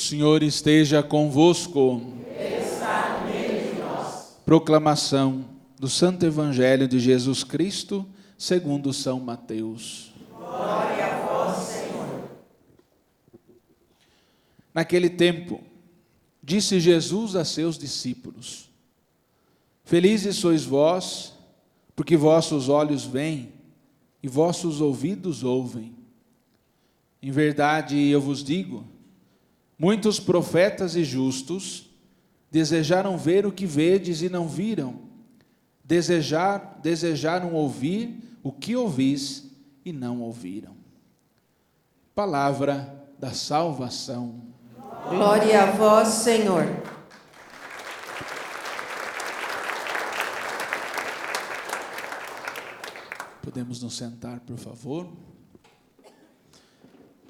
Senhor esteja convosco. Está no meio de nós. Proclamação do Santo Evangelho de Jesus Cristo, segundo São Mateus. Glória a vós, Senhor. Naquele tempo, disse Jesus a seus discípulos: Felizes sois vós, porque vossos olhos veem e vossos ouvidos ouvem. Em verdade, eu vos digo, muitos profetas e justos desejaram ver o que vedes e não viram, desejaram ouvir o que ouvis e não ouviram. Palavra da salvação. Glória a vós, Senhor. Podemos nos sentar, por favor?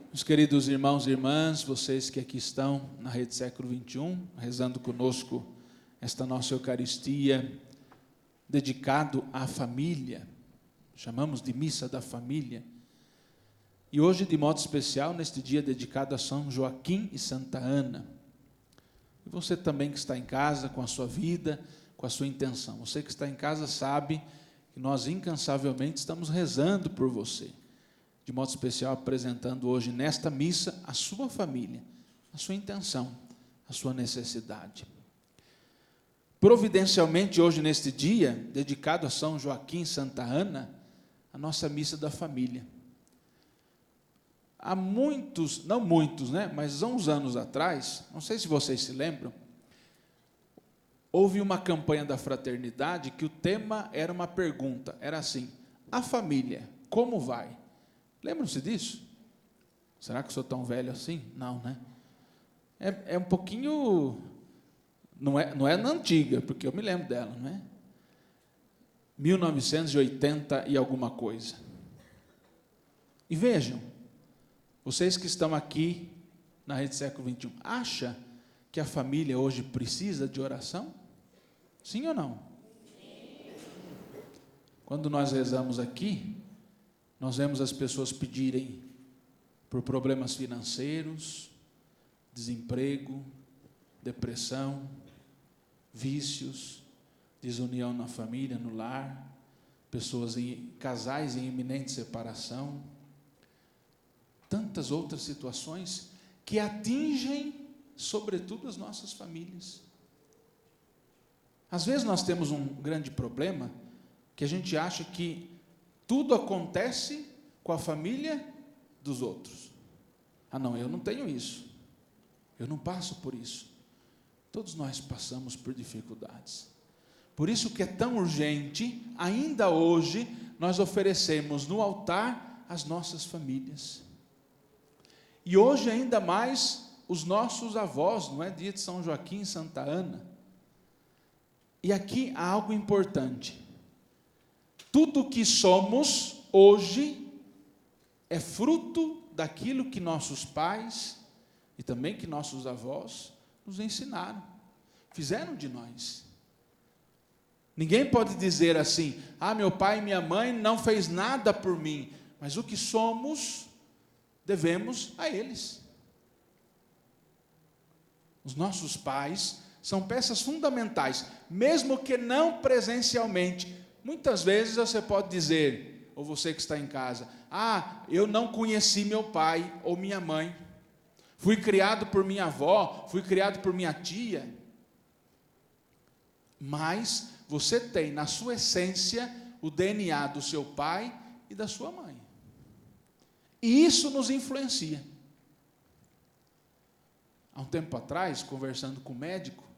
Meus queridos irmãos e irmãs, vocês que aqui estão na Rede Século XXI, rezando conosco esta nossa Eucaristia, dedicado à família, chamamos de Missa da Família, e hoje de modo especial, neste dia dedicado a São Joaquim e Santa Ana. E você também que está em casa, com a sua vida, com a sua intenção, você que está em casa sabe que nós incansavelmente estamos rezando por você, de modo especial apresentando hoje nesta missa a sua família, a sua intenção, a sua necessidade. Providencialmente hoje neste dia, dedicado a São Joaquim e Santa Ana, a nossa missa da família. Há muitos, não muitos, mas há uns anos atrás, não sei se vocês se lembram, houve uma campanha da fraternidade que o tema era uma pergunta, era assim: a família, como vai? Lembram-se disso? Será que eu sou tão velho assim? Não, né? É um pouquinho, não é na antiga, porque eu me lembro dela, não é? 1980 e alguma coisa. E vejam, vocês que estão aqui na Rede Século XXI, acha que a família hoje precisa de oração? Sim ou não? Sim. Quando nós rezamos aqui, nós vemos as pessoas pedirem por problemas financeiros, desemprego, depressão, vícios, desunião na família, no lar, casais em iminente separação, tantas outras situações que atingem, sobretudo, as nossas famílias. Às vezes nós temos um grande problema, que a gente acha que tudo acontece com a família dos outros. Ah, não, eu não tenho isso. Eu não passo por isso. Todos nós passamos por dificuldades. Por isso que é tão urgente, ainda hoje, nós oferecemos no altar as nossas famílias. E hoje ainda mais os nossos avós, não é dia de São Joaquim e Santa Ana. E aqui há algo importante. Tudo que somos hoje é fruto daquilo que nossos pais e também que nossos avós nos ensinaram, fizeram de nós. Ninguém pode dizer assim: ah, meu pai e minha mãe não fez nada por mim, mas o que somos devemos a eles. Os nossos pais são peças fundamentais, mesmo que não presencialmente. Muitas vezes você pode dizer, ou você que está em casa: ah, eu não conheci meu pai ou minha mãe, fui criado por minha avó, fui criado por minha tia. Mas você tem na sua essência o DNA do seu pai e da sua mãe. E isso nos influencia. Há um tempo atrás, conversando com o médico,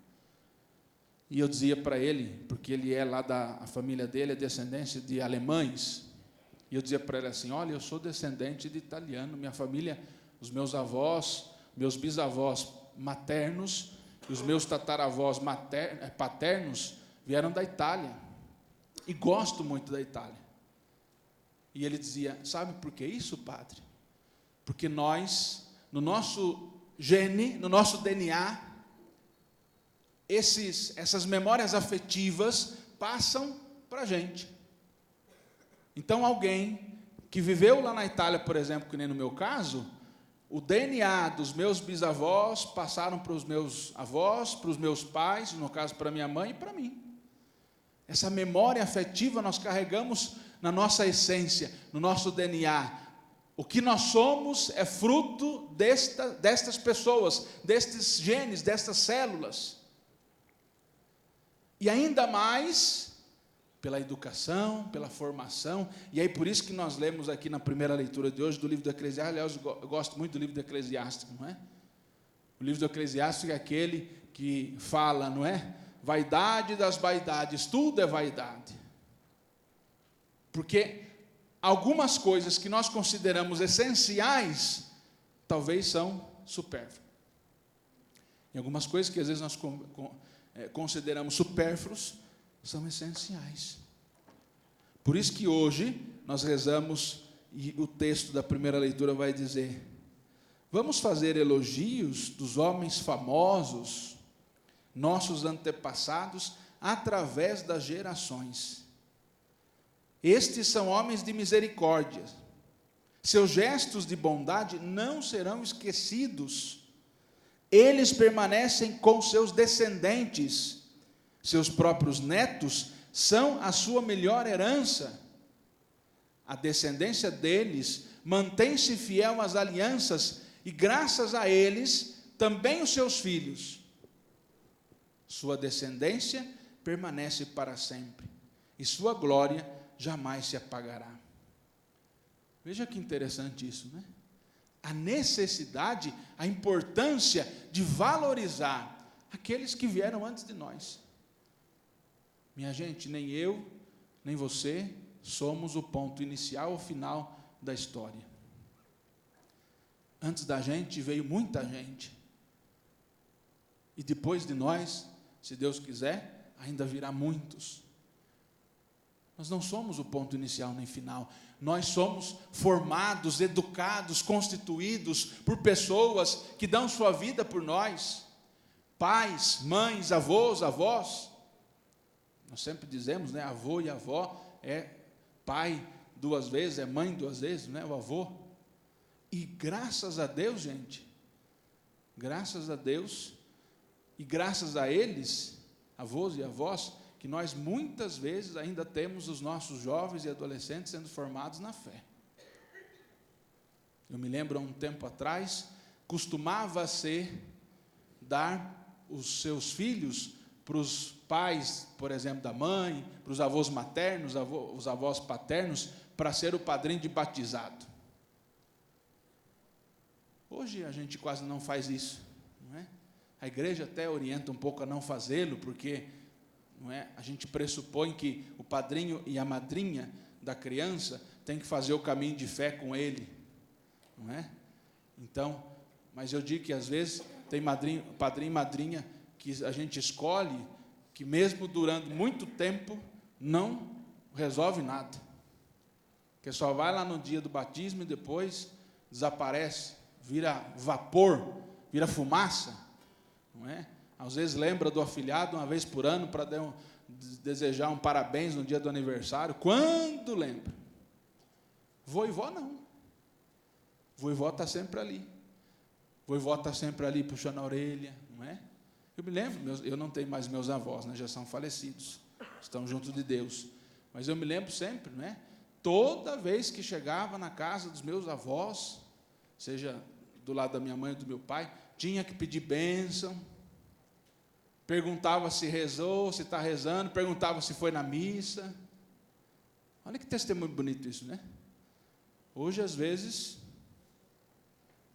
e eu dizia para ele, porque ele é lá a família dele é descendência de alemães, e eu dizia para ele assim: olha, eu sou descendente de italiano, minha família, os meus avós, meus bisavós maternos, e os meus tataravós paternos vieram da Itália, e gosto muito da Itália. E ele dizia: sabe por que isso, padre? Porque nós, no nosso gene, no nosso DNA, essas memórias afetivas passam para a gente. Então alguém que viveu lá na Itália, por exemplo, que nem no meu caso, o DNA dos meus bisavós passaram para os meus avós, para os meus pais, no caso para minha mãe e para mim. Essa memória afetiva nós carregamos na nossa essência, no nosso DNA. O que nós somos é fruto destas pessoas, destes genes, destas células. E ainda mais pela educação, pela formação, e aí por isso que nós lemos aqui na primeira leitura de hoje do livro do Eclesiastes. Aliás, eu gosto muito do livro do Eclesiastes, não é? O livro do Eclesiastes é aquele que fala, não é? Vaidade das vaidades, tudo é vaidade. Porque algumas coisas que nós consideramos essenciais, talvez são supérfluas. E algumas coisas que às vezes nós consideramos supérfluos, são essenciais. Por isso que hoje nós rezamos, e o texto da primeira leitura vai dizer: vamos fazer elogios dos homens famosos, nossos antepassados, através das gerações. Estes são homens de misericórdia. Seus gestos de bondade não serão esquecidos. Eles permanecem com seus descendentes. Seus próprios netos são a sua melhor herança. A descendência deles mantém-se fiel às alianças, e graças a eles, também os seus filhos. Sua descendência permanece para sempre, e sua glória jamais se apagará. Veja que interessante isso, né? A necessidade, a importância de valorizar aqueles que vieram antes de nós. Minha gente, nem eu, nem você somos o ponto inicial ou final da história. Antes da gente veio muita gente. E depois de nós, se Deus quiser, ainda virá muitos. Nós não somos o ponto inicial nem final. Nós somos formados, educados, constituídos por pessoas que dão sua vida por nós. Pais, mães, avós. Nós sempre dizemos, né, avô e avó é pai 2 vezes, é mãe 2 vezes, né, o avô. E graças a Deus, gente, graças a Deus, e graças a eles, avós e avós, que nós muitas vezes ainda temos os nossos jovens e adolescentes sendo formados na fé. Eu me lembro, há um tempo atrás, costumava ser dar os seus filhos para os pais, por exemplo, da mãe, para os avós maternos, os avós paternos, para ser o padrinho de batizado. Hoje a gente quase não faz isso, não é? A igreja até orienta um pouco a não fazê-lo, porque não é? A gente pressupõe que o padrinho e a madrinha da criança tem que fazer o caminho de fé com ele, não é? Então, mas eu digo que às vezes tem padrinho e madrinha que a gente escolhe, que mesmo durante muito tempo não resolve nada, que só vai lá no dia do batismo e depois desaparece, vira vapor, vira fumaça, não é? Às vezes lembra do afilhado uma vez por ano para desejar um parabéns no dia do aniversário, quando lembra. Voivó não, voivó está sempre ali, voivó está sempre ali puxando a orelha, não é? Eu me lembro, eu não tenho mais meus avós, né, já são falecidos, estão junto de Deus, mas eu me lembro sempre, né, toda vez que chegava na casa dos meus avós, seja do lado da minha mãe ou do meu pai, tinha que pedir bênção, perguntava se rezou, se está rezando, perguntava se foi na missa. Olha que testemunho bonito isso, né? Hoje, às vezes,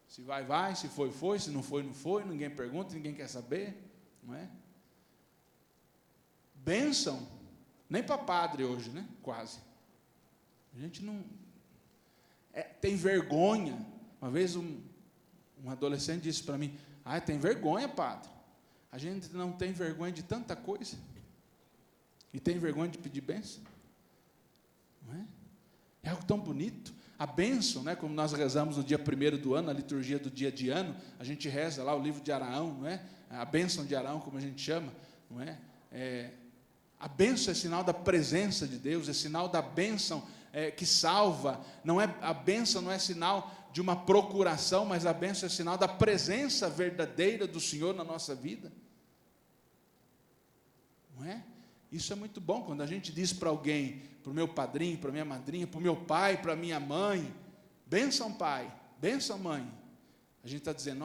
se vai, se foi, se não foi, ninguém pergunta, ninguém quer saber, não é? Bênção, nem para padre hoje, né? Quase. A gente não... tem vergonha. Uma vez um adolescente disse para mim, tem vergonha, padre. A gente não tem vergonha de tanta coisa. E tem vergonha de pedir bênção. Não é? É algo tão bonito. A bênção, né, como nós rezamos no dia 1º do ano, a liturgia do dia de ano, a gente reza lá o livro de Araão, não é? A bênção de Araão, como a gente chama, não é? A bênção é sinal da presença de Deus, é sinal da bênção que salva. A bênção não é sinal de uma procuração, mas a bênção é sinal da presença verdadeira do Senhor na nossa vida. Não é? Isso é muito bom, quando a gente diz para alguém, para o meu padrinho, para a minha madrinha, para o meu pai, para a minha mãe, bênção pai, bênção mãe. A gente está dizendo,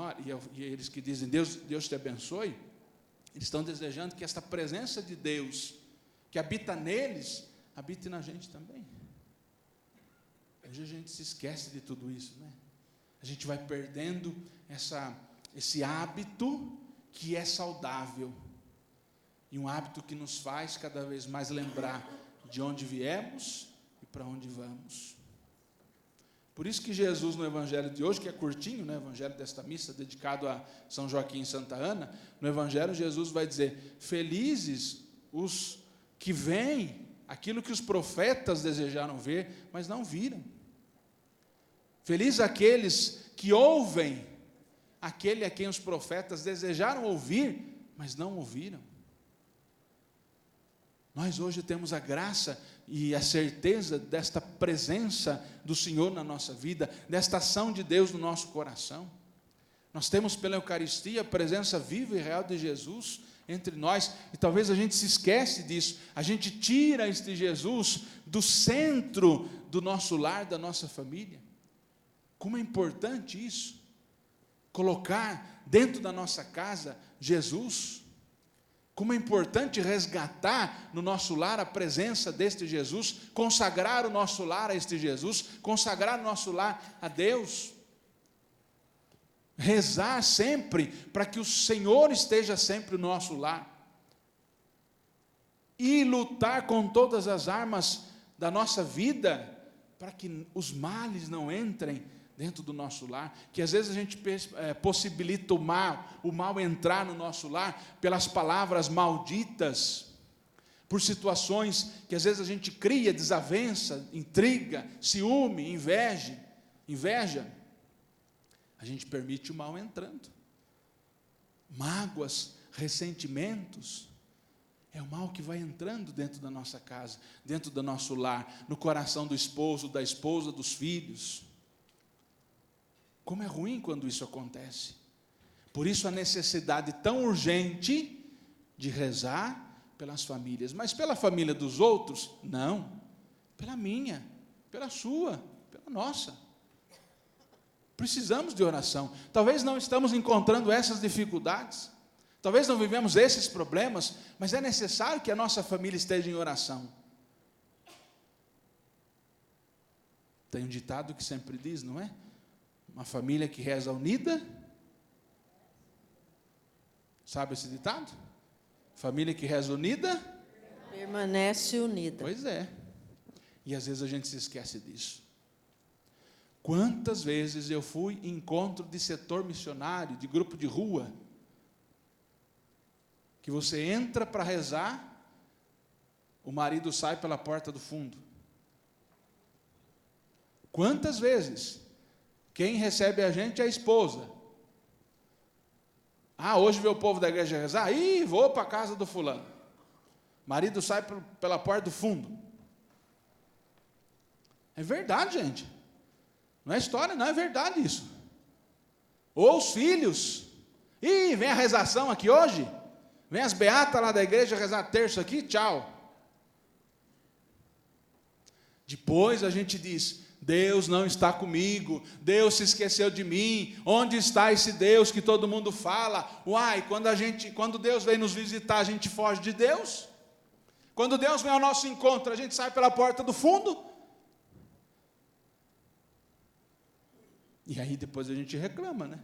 e eles que dizem, Deus te abençoe, eles estão desejando que esta presença de Deus, que habita neles, habite na gente também. Hoje a gente se esquece de tudo isso, né? A gente vai perdendo esse hábito que é saudável. E um hábito que nos faz cada vez mais lembrar de onde viemos e para onde vamos. Por isso que Jesus, no Evangelho de hoje, que é curtinho, né, o Evangelho desta missa, dedicado a São Joaquim e Santa Ana, no Evangelho Jesus vai dizer, felizes os que veem aquilo que os profetas desejaram ver, mas não viram. Felizes aqueles que ouvem aquele a quem os profetas desejaram ouvir, mas não ouviram. Nós hoje temos a graça e a certeza desta presença do Senhor na nossa vida, desta ação de Deus no nosso coração. Nós temos pela Eucaristia a presença viva e real de Jesus entre nós, e talvez a gente se esquece disso, a gente tira este Jesus do centro do nosso lar, da nossa família. Como é importante isso, colocar dentro da nossa casa Jesus. Como é importante resgatar no nosso lar a presença deste Jesus, consagrar o nosso lar a este Jesus, consagrar o nosso lar a Deus. Rezar sempre para que o Senhor esteja sempre no nosso lar. E lutar com todas as armas da nossa vida, para que os males não entrem dentro do nosso lar, que às vezes a gente possibilita o mal entrar no nosso lar, pelas palavras malditas, por situações que às vezes a gente cria desavença, intriga, ciúme, inveja, a gente permite o mal entrando, mágoas, ressentimentos, é o mal que vai entrando dentro da nossa casa, dentro do nosso lar, no coração do esposo, da esposa, dos filhos. Como é ruim quando isso acontece. Por isso a necessidade tão urgente de rezar pelas famílias. Mas pela família dos outros? Não. Pela minha, pela sua, pela nossa. Precisamos de oração. Talvez não estamos encontrando essas dificuldades. Talvez não vivemos esses problemas, mas é necessário que a nossa família esteja em oração. Tem um ditado que sempre diz, não é? Uma família que reza unida. Sabe esse ditado? Família que reza unida permanece unida. Pois é. E às vezes a gente se esquece disso. Quantas vezes eu fui em encontro de setor missionário, de grupo de rua, que você entra para rezar, o marido sai pela porta do fundo. Quantas vezes quem recebe a gente é a esposa. Hoje vê o povo da igreja rezar, vou para a casa do fulano. Marido sai pela porta do fundo. É verdade, gente. Não é história, não, é verdade isso. Ou os filhos, vem a rezação aqui hoje, vem as beatas lá da igreja rezar terço aqui, tchau. Depois a gente diz, Deus não está comigo, Deus se esqueceu de mim, onde está esse Deus que todo mundo fala? Quando Deus vem nos visitar, a gente foge de Deus? Quando Deus vem ao nosso encontro, a gente sai pela porta do fundo? E aí depois a gente reclama, né?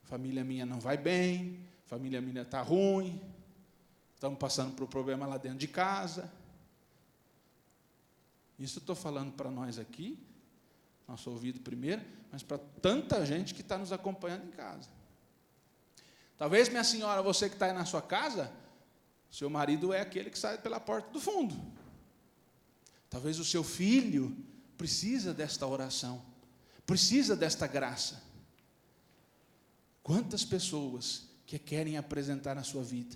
Família minha não vai bem, família minha está ruim, estamos passando por um problema lá dentro de casa. Isso eu estou falando para nós aqui, nosso ouvido primeiro, mas para tanta gente que está nos acompanhando em casa. Talvez, minha senhora, você que está aí na sua casa, seu marido é aquele que sai pela porta do fundo. Talvez o seu filho precisa desta oração, precisa desta graça. Quantas pessoas que querem apresentar a sua vida?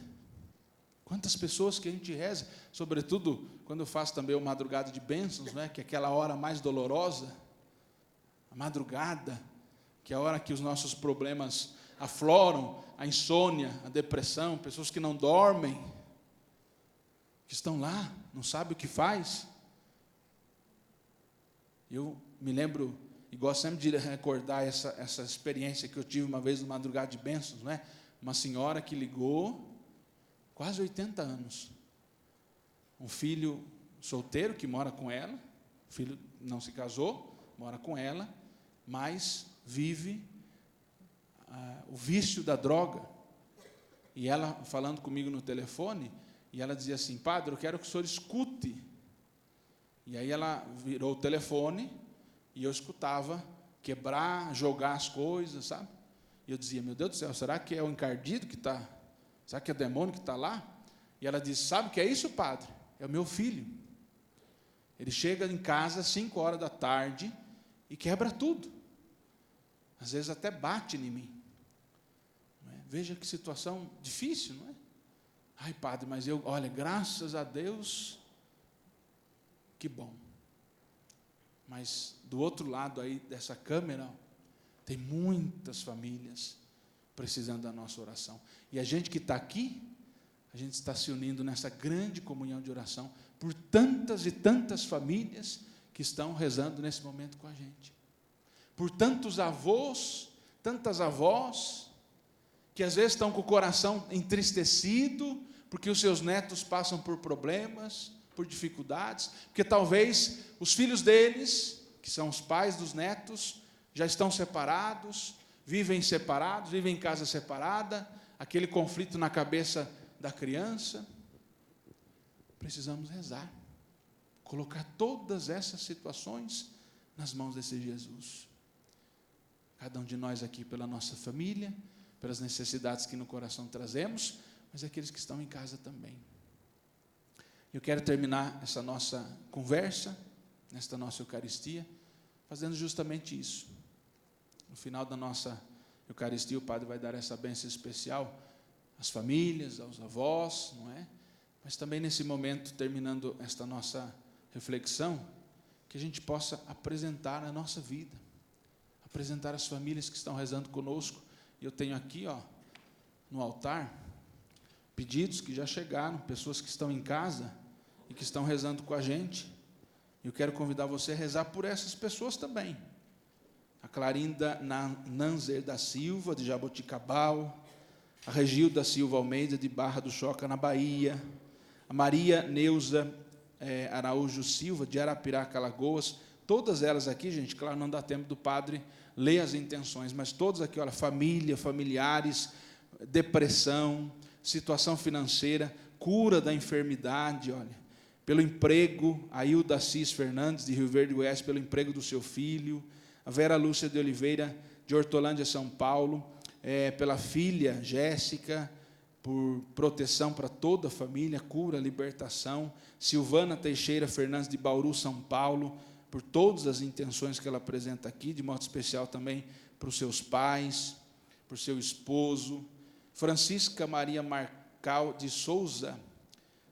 Quantas pessoas que a gente reza, sobretudo quando eu faço também o madrugada de bênçãos, né, que é aquela hora mais dolorosa, a madrugada, que é a hora que os nossos problemas afloram, a insônia, a depressão, pessoas que não dormem, que estão lá, não sabem o que faz. Eu me lembro, e gosto sempre de recordar essa experiência que eu tive uma vez no madrugada de bênçãos, não é? Uma senhora que ligou, quase 80 anos, um filho solteiro que mora com ela, o filho não se casou, mora com ela, mas vive o vício da droga. E ela falando comigo no telefone, e ela dizia assim: padre, eu quero que o senhor escute. E aí ela virou o telefone, e eu escutava quebrar, jogar as coisas, sabe? E eu dizia: meu Deus do céu, será que é o encardido que está? Será que é o demônio que está lá? E ela disse: sabe o que é isso, padre? É o meu filho. Ele chega em casa às 5 horas da tarde e quebra tudo. Às vezes até bate em mim. Não é? Veja que situação difícil, não é? Ai, padre, mas olha, graças a Deus, que bom. Mas do outro lado aí dessa câmera, tem muitas famílias precisando da nossa oração. E a gente que está aqui, a gente está se unindo nessa grande comunhão de oração por tantas e tantas famílias que estão rezando nesse momento com a gente. Por tantos avós, tantas avós, que às vezes estão com o coração entristecido, porque os seus netos passam por problemas, por dificuldades, porque talvez os filhos deles, que são os pais dos netos, já estão separados, vivem em casa separada, aquele conflito na cabeça da criança. Precisamos rezar, colocar todas essas situações nas mãos desse Jesus. Cada um de nós aqui pela nossa família, pelas necessidades que no coração trazemos, mas aqueles que estão em casa também. Eu quero terminar essa nossa conversa, nesta nossa Eucaristia, fazendo justamente isso. No final da nossa Eucaristia, o Padre vai dar essa bênção especial às famílias, aos avós, não é? Mas também nesse momento, terminando esta nossa reflexão, que a gente possa apresentar a nossa vida, apresentar as famílias que estão rezando conosco. E eu tenho aqui, no altar, pedidos que já chegaram, pessoas que estão em casa e que estão rezando com a gente. Eu quero convidar você a rezar por essas pessoas também. A Clarinda Nanzer da Silva, de Jaboticabal, a Regilda Silva Almeida, de Barra do Choca, na Bahia, a Maria Neuza Araújo Silva, de Arapiraca, Alagoas. Todas elas aqui, gente, claro, não dá tempo do padre ler as intenções, mas todos aqui, olha, família, familiares, depressão, situação financeira, cura da enfermidade, olha, pelo emprego, a Hilda Assis Fernandes, de Rio Verde Oeste, pelo emprego do seu filho, a Vera Lúcia de Oliveira, de Hortolândia, São Paulo, pela filha Jéssica, por proteção para toda a família, cura, libertação, Silvana Teixeira Fernandes, de Bauru, São Paulo, por todas as intenções que ela apresenta aqui, de modo especial também para os seus pais, para o seu esposo, Francisca Maria Marcal de Souza,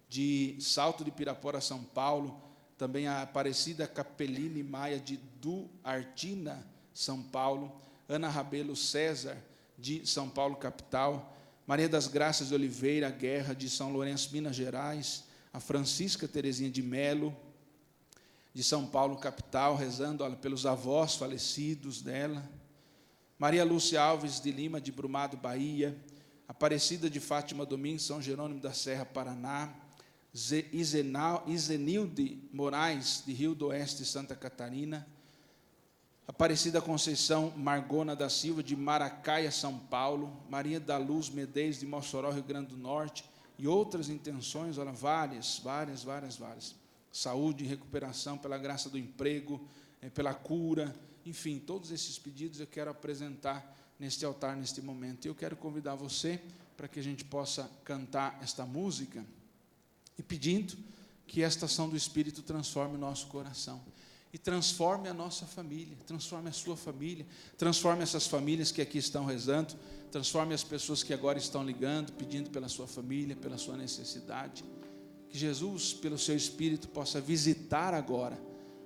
de Salto de Pirapora, São Paulo, também a Aparecida Capellini Maia, de Duartina, São Paulo, Ana Rabelo César, de São Paulo, capital, Maria das Graças de Oliveira Guerra, de São Lourenço, Minas Gerais, a Francisca Terezinha de Melo, de São Paulo, capital, rezando, olha, pelos avós falecidos dela, Maria Lúcia Alves de Lima, de Brumado, Bahia, Aparecida de Fátima Domingues, São Jerônimo da Serra, Paraná, Izenilde Moraes, de Rio do Oeste, Santa Catarina, Aparecida Conceição Margona da Silva, de Maracaia, São Paulo, Maria da Luz Medeiros, de Mossoró, Rio Grande do Norte, e outras intenções, olha, várias. Saúde e recuperação, pela graça do emprego, pela cura, enfim, todos esses pedidos eu quero apresentar neste altar, neste momento. Eu quero convidar você para que a gente possa cantar esta música e pedindo que esta ação do Espírito transforme o nosso coração. e transforme a nossa família, transforme a sua família, transforme essas famílias que aqui estão rezando, transforme as pessoas que agora estão ligando, pedindo pela sua família, pela sua necessidade. Que Jesus, pelo seu Espírito, possa visitar agora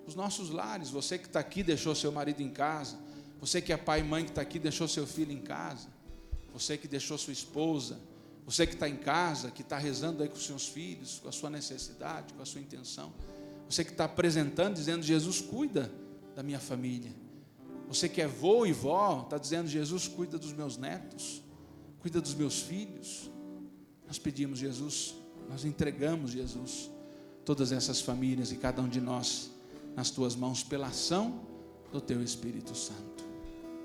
os nossos lares. Você que está aqui, deixou seu marido em casa, você que é pai e mãe que está aqui, deixou seu filho em casa, você que deixou sua esposa, você que está em casa, que está rezando aí com os seus filhos, com a sua necessidade, com a sua intenção, você que está apresentando, dizendo: Jesus, cuida da minha família. Você que é vô e vó, está dizendo: Jesus, cuida dos meus netos, cuida dos meus filhos. Nós pedimos, Jesus, nós entregamos, Jesus, todas essas famílias e cada um de nós nas tuas mãos, pela ação do teu Espírito Santo.